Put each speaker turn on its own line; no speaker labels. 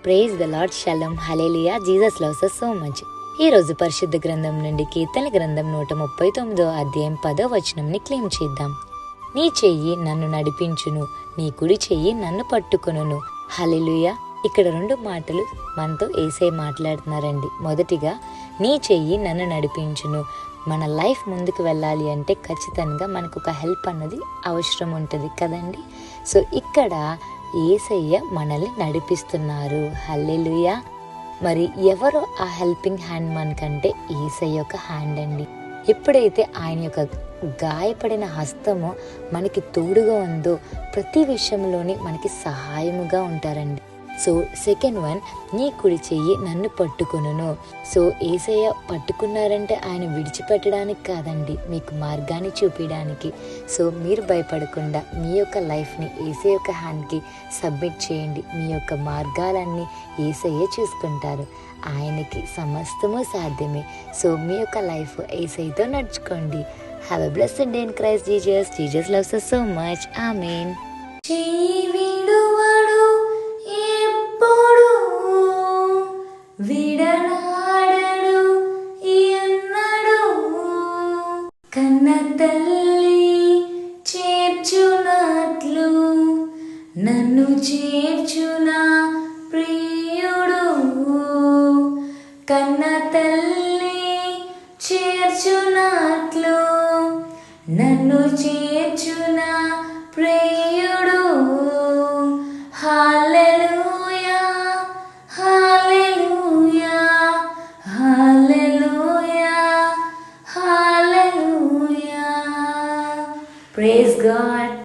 Praise the Lord, shalom, hallelujah. Jesus loves us so much. ఈ రోజు పరిశుద్ధ గ్రంథం నుండి కీర్తన గ్రంథం 139 అధ్యాయం 10వ వచనంని క్లెయిమ్ చేద్దాం. నీ చెయ్యి నన్ను నడిపించును, నీ కుడి చెయ్యి నన్ను పట్టుకొనును. హల్లెలూయా. ఇక్కడ 2 మాటలు మనతో యేసయ్య మాట్లాడుతున్నారండి. మొదటిగా నీ చెయ్యి నన్ను నడిపించును. మన లైఫ్ ముందుకు వెళ్ళాలి అంటే ఖచ్చితంగా మనకు ఒక హెల్ప్ అన్నది అవసరం ఉంటుంది కదండి. సో ఇక్కడ యేసయ్య మనల్ని నడిపిస్తున్నారు. హల్లెలూయా. మరి ఎవరు ఆ హెల్పింగ్ హ్యాండ్ మనకంటే యేసయ్య యొక్క హ్యాండ్ అండి. ఎప్పుడైతే ఆయన యొక్క గాయపడిన హస్తము మనకి తోడుగా ఉందో ప్రతి విషయంలోని మనకి సహాయముగా ఉంటారండి. సో సెకండ్ వన్, నీ కుడి చెయ్యి నన్ను పట్టుకొనును. సో యేసయ్య పట్టుకున్నారంటే ఆయన విడిచిపెట్టడానికి కాదండి, మీకు మార్గాన్ని చూపించడానికి. సో మీరు భయపడకుండా మీ యొక్క లైఫ్ని యేసయ్య యొక్క హ్యాండ్కి సబ్మిట్ చేయండి. మీ యొక్క మార్గాలన్నీ యేసయ్య చూసుకుంటారు. ఆయనకి సమస్తము సాధ్యమే. సో మీ యొక్క లైఫ్ యేసయ్యతో నడుచుకోండి. Have a blessed day in Christ Jesus. Jesus loves us so much. Amen.
విడనాడడు ఎన్నడు, కన్న తల్లి చేర్చునట్లు నన్ను చేర్చున ప్రియుడు. కన్న తల్లి చేర్చునట్లు